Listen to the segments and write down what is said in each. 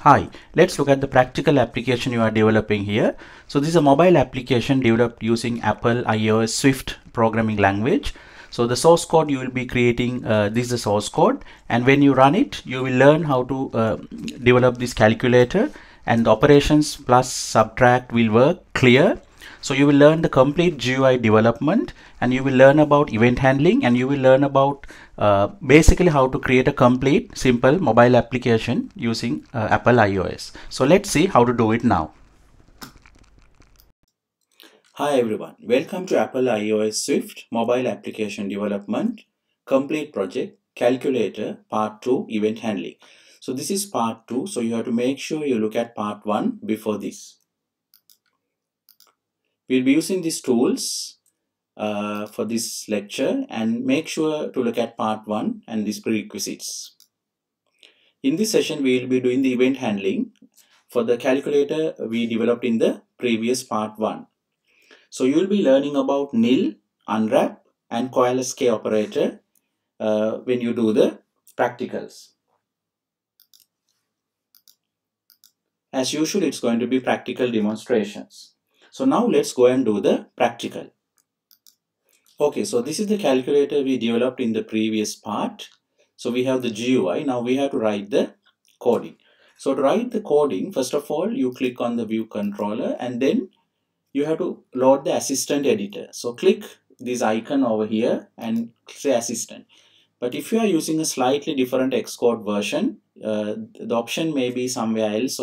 Hi, let's look at the practical application you are developing here. So this is a mobile application developed using Apple iOS Swift programming language. So the source code you will be creating, this is the source code, and when you run it, you will learn how to develop this calculator, and the operations plus subtract will work clear. So you will learn the complete GUI development, and you will learn about event handling, and you will learn about basically how to create a complete simple mobile application using Apple iOS. So let's see how to do it now. Hi everyone, welcome to Apple iOS Swift mobile application development complete project calculator part 2 event handling. So this is part 2, so you have to make sure you look at part 1 before this. We'll be using these tools for this lecture, and make sure to look at part 1 and these prerequisites. In this session, we will be doing the event handling for the calculator we developed in the previous part 1. So you will be learning about nil, unwrap and coalesce k operator when you do the practicals. As usual, it's going to be practical demonstrations. So now let's go and do the practical. Okay, so this is the calculator we developed in the previous part. So we have the GUI. Now we have to write the coding. So to write the coding, first of all, you click on the view controller, and then you have to load the assistant editor. So click this icon over here and say assistant. But if you are using a slightly different Xcode version, the option may be somewhere else.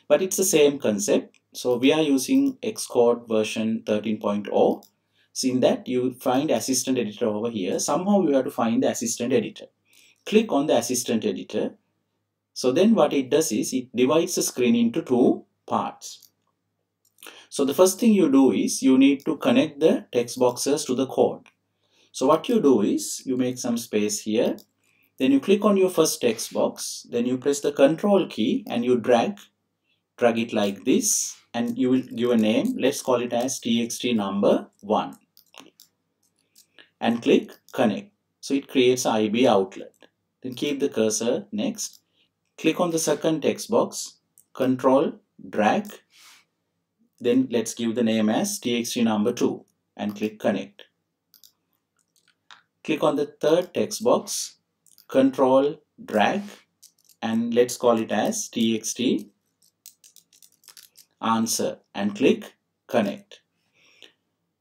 But it's the same concept. So we are using Xcode version 13.0. So in that, you find assistant editor over here. Somehow you have to find the assistant editor. Click on the assistant editor. So then what it does is it divides the screen into two parts. So the first thing you do is you need to connect the text boxes to the code. So what you do is you make some space here. Then you click on your first text box. Then you press the control key and you drag it like this. And you will give a name. Let's call it as txt number 1. And click connect. So it creates an IB outlet. Then keep the cursor next. Click on the second text box. Control drag. Then let's give the name as txt number 2 and click connect. Click on the third text box. Control drag and let's call it as txt answer and click connect.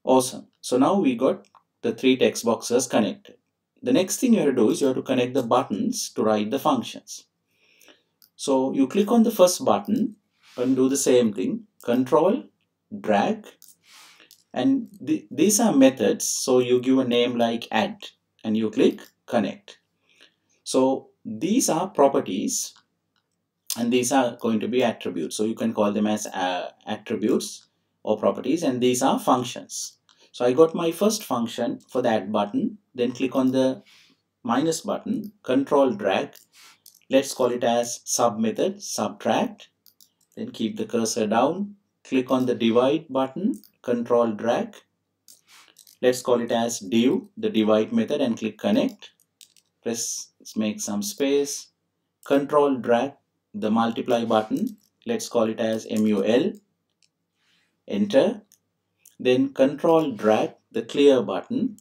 Awesome. So now we got the three text boxes connected. The next thing you have to do is you have to connect the buttons to write the functions. So you click on the first button and do the same thing. Control drag, and these are methods. So you give a name like add and you click connect. So these are properties and these are going to be attributes. So you can call them as attributes or properties, and these are functions. So I got my first function for the add button. Then click on the minus button, control drag. Let's call it as sub method, subtract. Then keep the cursor down. Click on the divide button, control drag. Let's call it as div, the divide method, and click connect. Let's make some space. Control drag the multiply button. Let's call it as mul. Enter. Then control drag the clear button.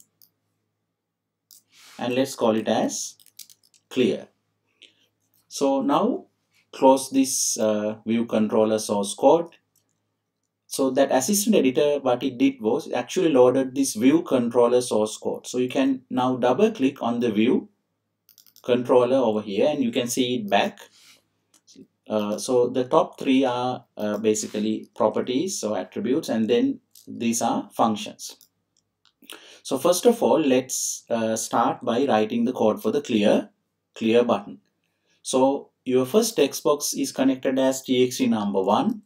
And let's call it as clear. So now close this view controller source code. So that assistant editor, what it did was actually loaded this view controller source code. So you can now double click on the view controller over here and you can see it back. So the top three are basically properties, so attributes, and then these are functions. So first of all, let's start by writing the code for the clear button. So your first text box is connected as txt number 1.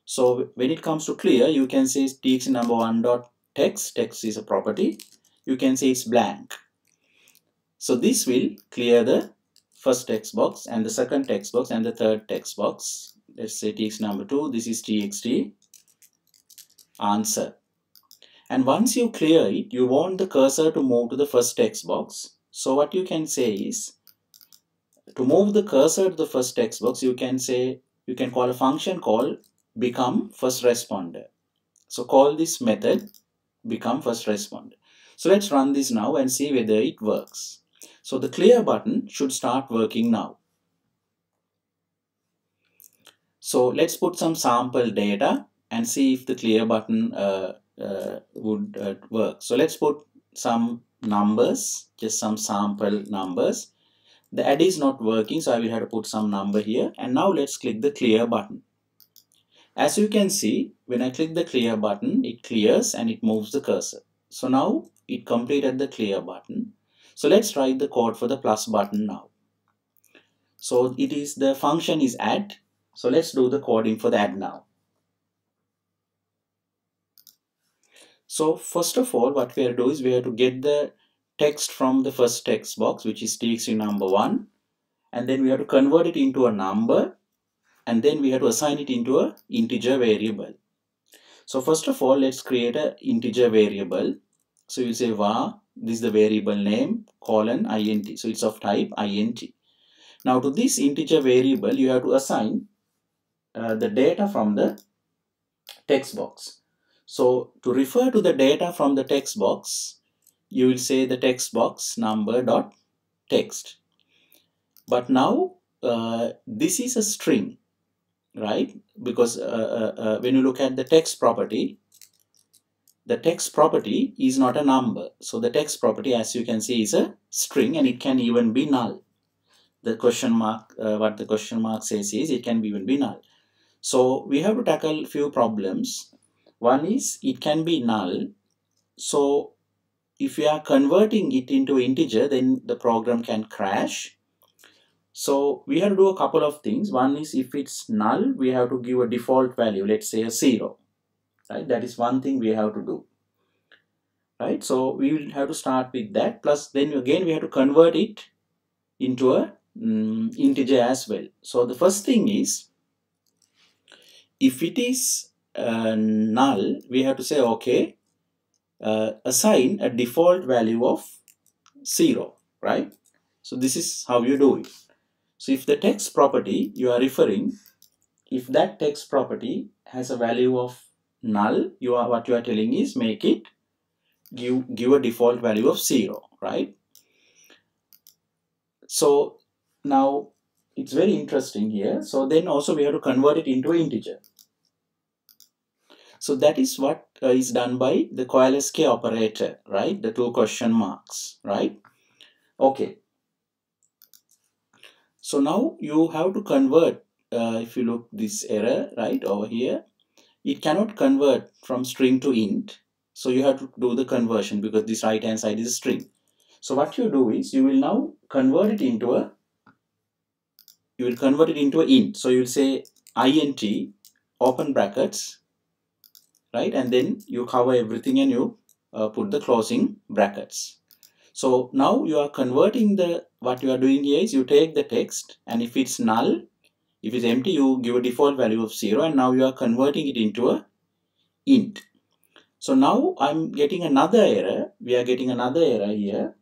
So when it comes to clear, you can say txt number 1 dot text. Text is a property. You can say it's blank. So this will clear the first text box and the second text box and the third text box. Let's say txt number 2. This is txt answer. And once you clear it, you want the cursor to move to the first text box. So what you can say is to move the cursor to the first text box, you can call a function called become first responder. So call this method become first responder. So let's run this now and see whether it works. So the clear button should start working now. So let's put some sample data and see if the clear button would work. So let's put some numbers, just some sample numbers. The add is not working, so I will have to put some number here. And now let's click the clear button. As you can see, when I click the clear button, it clears and it moves the cursor. So now it completed the clear button. So let's write the code for the plus button now. So the function is add. So let's do the coding for the add now. So first of all, what we have to do is we have to get the text from the first text box, which is txt number 1, and then we have to convert it into a number, and then we have to assign it into a integer variable. So first of all, let's create an integer variable. So you say var, this is the variable name, colon int. So it's of type int. Now to this integer variable, you have to assign the data from the text box. So to refer to the data from the text box, you will say the text box number dot text. But now this is a string, right? Because when you look at the text property is not a number. So the text property, as you can see, is a string, and it can even be null. The question mark, what the question mark says is it can even be null. So we have to tackle few problems. One is it can be null. So if we are converting it into integer, then the program can crash. So we have to do a couple of things. One is if it's null, we have to give a default value, let's say a 0. Right? That is one thing we have to do. Right? So we will have to start with that. Plus then again we have to convert it into a integer as well. So the first thing is, if it is null, we have to say okay, assign a default value of 0, right? So this is how you do it. So if the text property you are referring, if that text property has a value of null, what you are telling is make it give a default value of 0, right? So now it's very interesting here. So then also we have to convert it into an integer. So that is what is done by the coalesce operator, right? The two question marks, right? Okay. So now you have to convert, if you look this error right over here, it cannot convert from string to int. So you have to do the conversion because this right hand side is a string. So what you do is you will now convert it into an int. So you will say int open brackets, right? And then you cover everything and you put the closing brackets. So now you are converting what you are doing here is you take the text, and if it's null, if it's empty, you give a default value of 0, and now you are converting it into a int. So now I'm getting another error. We are getting another error here.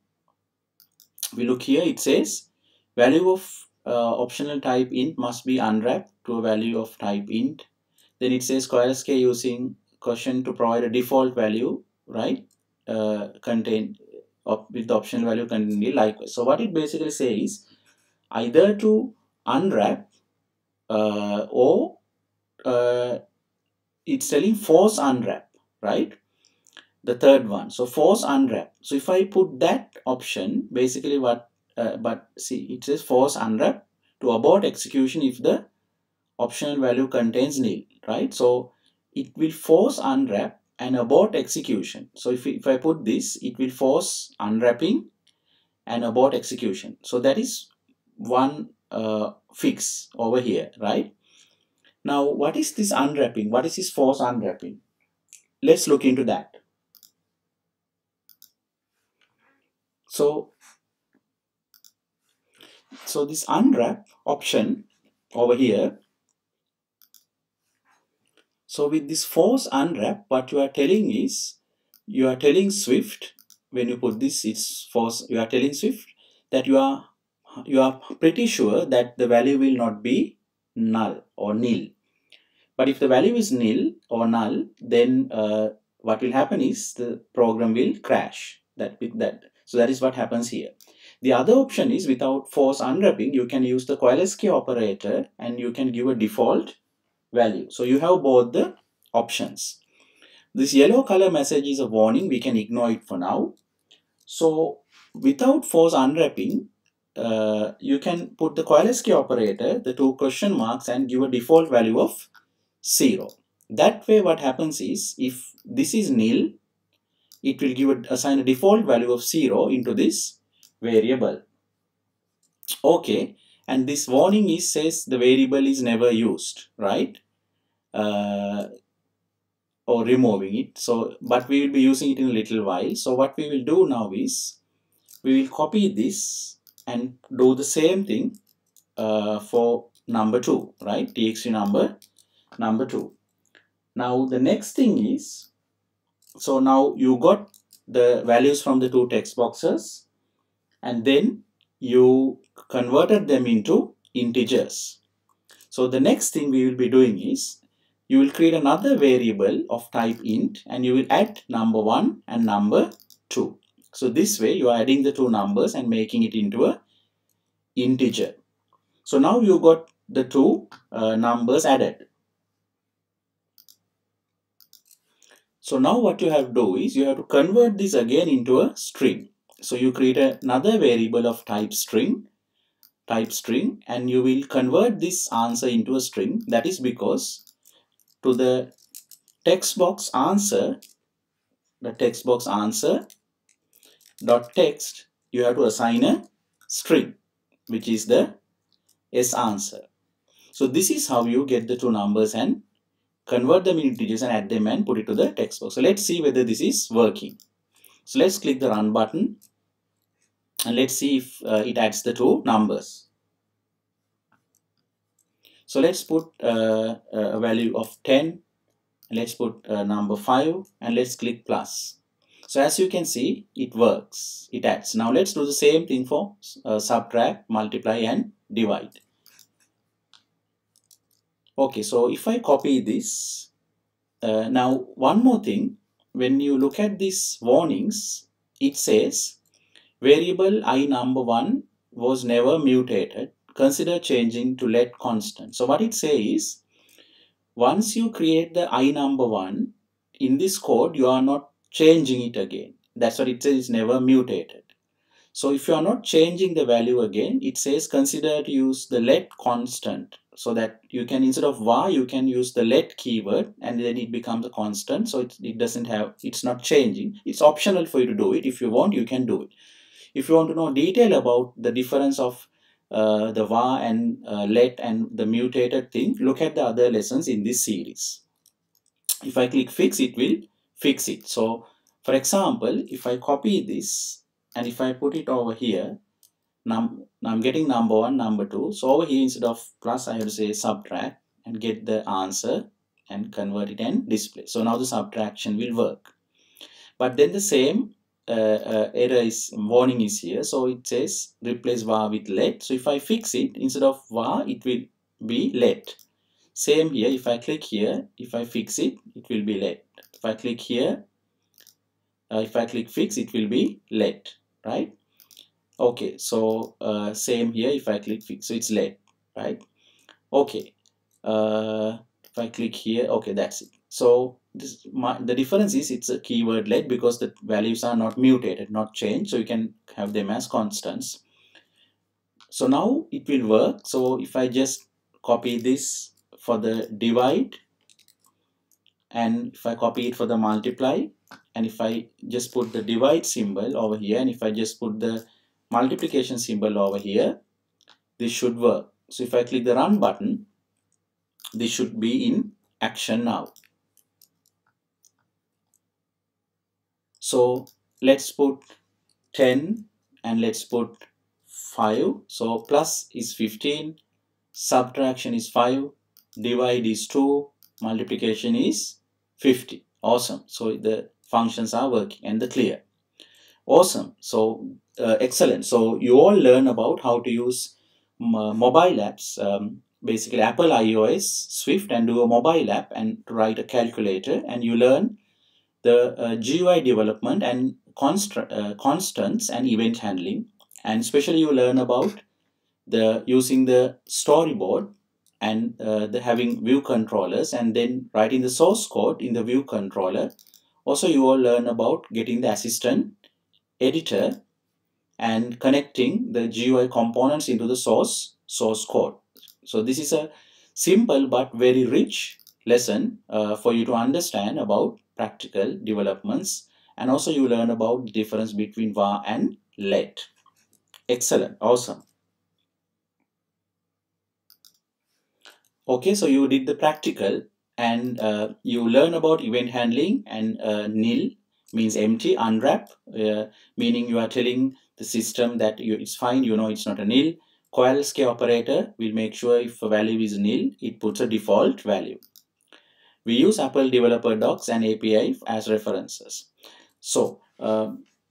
We look here, it says value of optional type int must be unwrapped to a value of type int. Then it says coalesce using question to provide a default value, right? Contain with the optional value contained likewise. So what it basically says, either to unwrap or it's telling force unwrap, right? The third one. So force unwrap. So if I put that option, basically what, but see, it says force unwrap to abort execution if the optional value contains nil, right? So it will force unwrap and abort execution. So if I put this, it will force unwrapping and abort execution. So that is one fix over here, right? Now, what is this unwrapping? What is this force unwrapping? Let's look into that. So this unwrap option over here, so with this force unwrap, what you are telling is, you are telling Swift, when you put this, it's force, you are telling Swift that you are you are pretty sure that the value will not be null or nil. But if the value is nil or null, then what will happen is the program will crash. So that is what happens here. The other option is, without force unwrapping, you can use the Kowalski operator and you can give a default value. So you have both the options. This yellow color message is a warning. We can ignore it for now. So without force unwrapping, you can put the Kowalski operator, the two question marks, and give a default value of 0. That way what happens is, if this is nil, it will assign a default value of 0 into this variable. Okay, and this warning says the variable is never used, right? Or removing it. So, but we will be using it in a little while. So what we will do now is, we will copy this and do the same thing for number 2, right? txt number 2. Now the next thing is, so now you got the values from the two text boxes and then you converted them into integers. So the next thing we will be doing is, you will create another variable of type int and you will add number 1 and number 2. So this way you are adding the two numbers and making it into a integer. So now you got the two numbers added. So now what you have to do is, you have to convert this again into a string. So you create another variable of type string, and you will convert this answer into a string. That is because to the text box answer, dot text, you have to assign a string, which is the S answer. So this is how you get the two numbers and convert them into integers and add them and put it to the text box. So let's see whether this is working. So let's click the run button and let's see if it adds the two numbers. So let's put a value of 10, and let's put number 5, and let's click plus. So as you can see, it works, it adds. Now let's do the same thing for subtract, multiply and divide. Okay, so if I copy this, now one more thing, when you look at these warnings, it says variable I number 1 was never mutated, consider changing to let constant. So what it says is, once you create the I number 1 in this code, you are not changing it again. That's what it says, it's never mutated. So if you are not changing the value again, it says consider to use the let constant, so that you can, instead of var, you can use the let keyword and then it becomes a constant. So it's not changing. It's optional for you to do it. If you want, you can do it. If you want to know detail about the difference of the var and let and the mutated thing, look at the other lessons in this series. If I click fix, it will fix it. So for example, if I copy this and if I put it over here, now I'm getting number 1, number 2. So over here, instead of plus, I have to say subtract and get the answer and convert it and display. So now the subtraction will work. But then the same warning is here. So it says replace var with let. So if I fix it, instead of var, it will be let. Same here, if I click here, if I fix it, it will be let. If I click here, if I click fix, it will be let, right? Okay, so same here, if I click fix, so it's let, right? Okay, if I click here, okay, that's it. So the difference is, it's a keyword let because the values are not mutated, not changed, so you can have them as constants. So now it will work. So if I just copy this for the divide, and if I copy it for the multiply, and if I just put the divide symbol over here, and if I just put the multiplication symbol over here, this should work. So if I click the run button, this should be in action now. So let's put 10 and let's put 5. So plus is 15, subtraction is 5, divide is 2, multiplication is 50. Awesome. So the functions are working and the clear. Awesome. So excellent. So you all learn about how to use mobile apps, basically Apple iOS, Swift, and do a mobile app and to write a calculator, and you learn the GUI development and constants and event handling, and especially you learn about the using the storyboard and the having view controllers and then writing the source code in the view controller. Also, you all learn about getting the assistant editor and connecting the GUI components into the source code. So this is a simple but very rich lesson for you to understand about practical developments, and also you learn about the difference between var and let. Excellent, awesome. Okay, so you did the practical, and you learn about event handling, and nil means empty, unwrap meaning you are telling the system that it's fine, you know it's not a nil. Coalesce operator will make sure if a value is nil, it puts a default value. We use Apple developer docs and API as references. So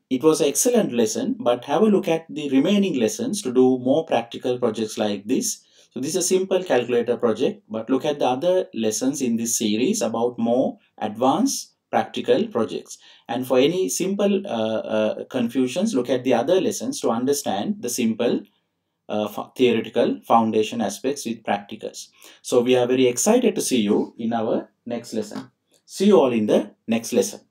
it was an excellent lesson, but have a look at the remaining lessons to do more practical projects like this. So this is a simple calculator project, but look at the other lessons in this series about more advanced practical projects. And for any simple confusions, look at the other lessons to understand the simple theoretical foundation aspects with practicals. So we are very excited to see you in our next lesson. See you all in the next lesson.